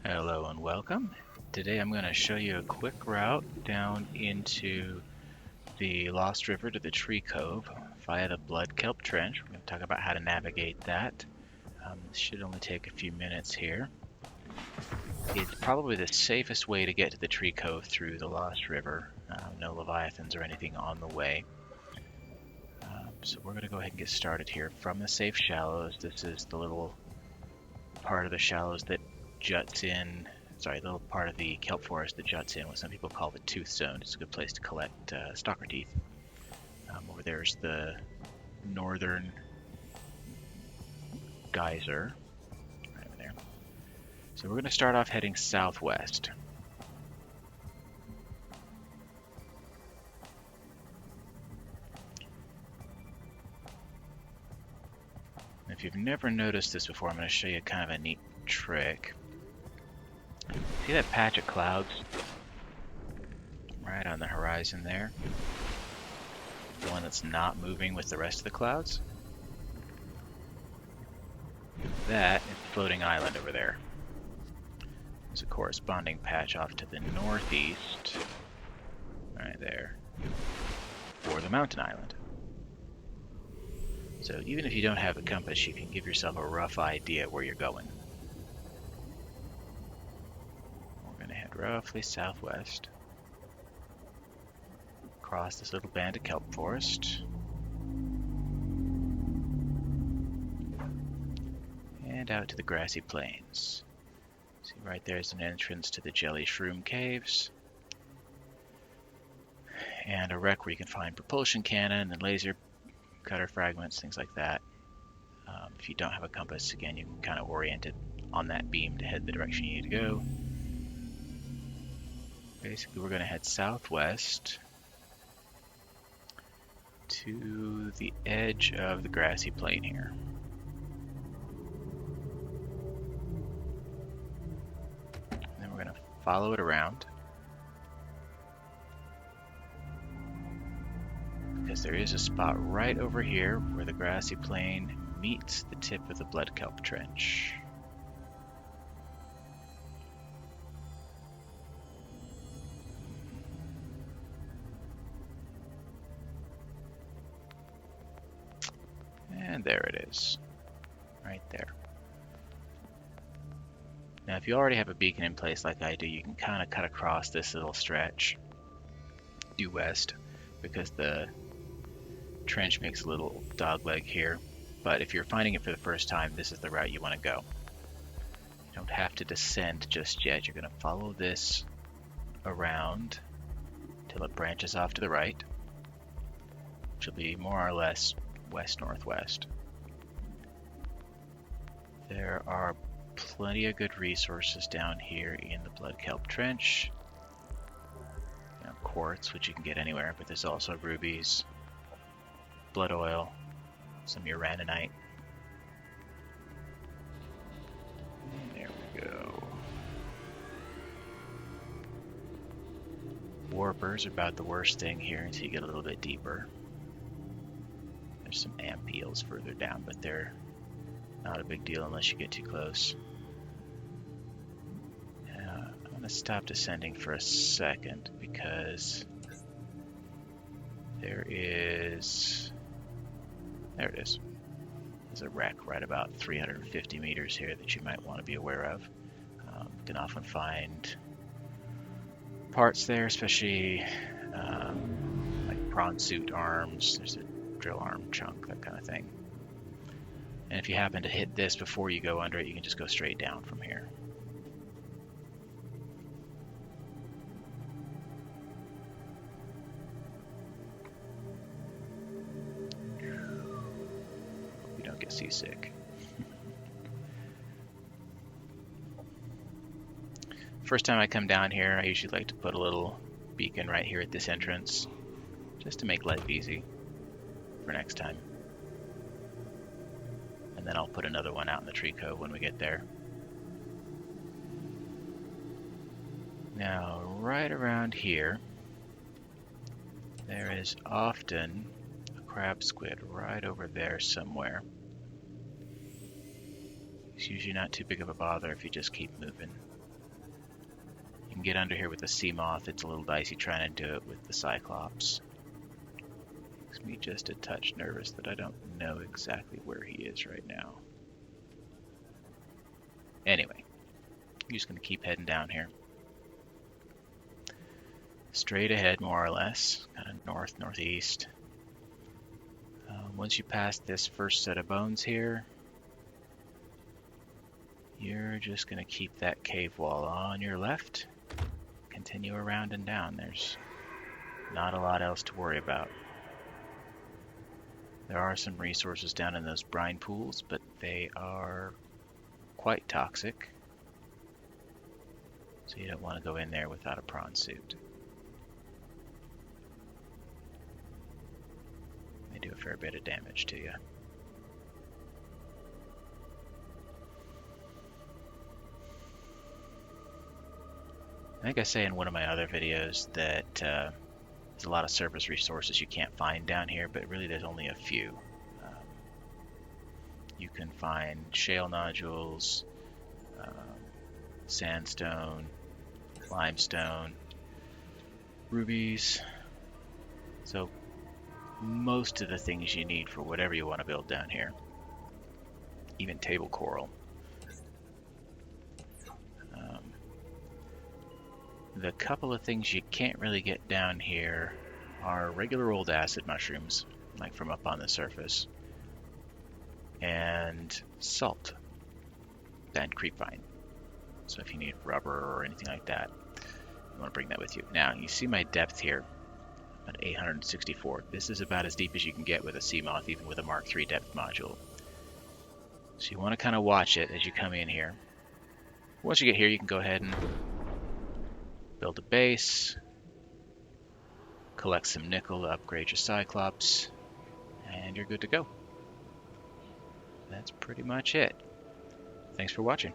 Hello and welcome. Today I'm going to show you a quick route down into the Lost River to the Tree Cove via the Blood Kelp Trench. We're going to talk about how to navigate that. This should only take a few minutes here. It's probably the safest way to get to the Tree Cove through the Lost River. No leviathans or anything on the way. So we're going to go ahead and get started here from the safe shallows. This is the little part of the shallows that juts in, sorry, the little part of the kelp forest that juts in, what some people call the tooth zone. It's a good place to collect stalker teeth. Over there's the northern geyser, right over there. So we're going to start off heading southwest. If you've never noticed this before, I'm going to show you kind of a neat trick. See that patch of clouds right on the horizon there? The one that's not moving with the rest of the clouds? That is the floating island over there. There's a corresponding patch off to the northeast, right there, for the mountain island. So even if you don't have a compass, you can give yourself a rough idea where you're going. We're going to head roughly southwest, across this little band of kelp forest, and out to the grassy plains. See, right there's an entrance to the Jelly Shroom Caves, and a wreck where you can find propulsion cannon and laser cutter fragments, things like that. If you don't have a compass, again, you can kind of orient it on that beam to head the direction you need to go. Basically, we're going to head southwest to the edge of the grassy plain here. And then we're going to follow it around, because there is a spot right over here where the grassy plain meets the tip of the Blood Kelp Trench. And there it is, right there. Now if you already have a beacon in place like I do, you can kind of cut across this little stretch due west, because the trench makes a little dogleg here. But if you're finding it for the first time, this is the route you want to go. You don't have to descend just yet. You're going to follow this around till it branches off to the right, which will be more or less west-northwest. There are plenty of good resources down here in the Blood Kelp Trench. You know, quartz, which you can get anywhere, but there's also rubies, blood oil, some uraninite. There we go. Warpers are about the worst thing here until you get a little bit deeper. There's some ampeels further down, but they're not a big deal unless you get too close. I'm going to stop descending for a second because there it is. There's a wreck right about 350 meters here that you might want to be aware of. You can often find parts there, especially like prawn suit arms. There's a drill arm chunk, that kind of thing. And if you happen to hit this before you go under it, you can just go straight down from here. Hope you don't get seasick. First time I come down here, I usually like to put a little beacon right here at this entrance, just to make life easy for next time. And then I'll put another one out in the Tree Cove when we get there. Now, right around here, there is often a crab squid right over there somewhere. It's usually not too big of a bother if you just keep moving. can get under here with the sea moth. It's a little dicey trying to do it with the cyclops. Makes me just a touch nervous that I don't know exactly where he is right now. Anyway, I'm just going to keep heading down here. Straight ahead, more or less, kind of north, northeast. Once you pass this first set of bones here, you're just going to keep that cave wall on your left. Continue around and down. There's not a lot else to worry about. There are some resources down in those brine pools, but they are quite toxic. So you don't want to go in there without a prawn suit. They do a fair bit of damage to you. I think I say in one of my other videos that there's a lot of surface resources you can't find down here, but really there's only a few. You can find shale nodules, sandstone, limestone, rubies. So most of the things you need for whatever you want to build down here. Even table coral. The couple of things you can't really get down here are regular old acid mushrooms, like from up on the surface, and salt and creepvine. So if you need rubber or anything like that, you want to bring that with you. Now, you see my depth here at 864. This is about as deep as you can get with a sea moth, even with a Mark III depth module. So you want to kind of watch it as you come in here. Once you get here, you can go ahead and build a base, collect some nickel to upgrade your Cyclops, and you're good to go. That's pretty much it. Thanks for watching.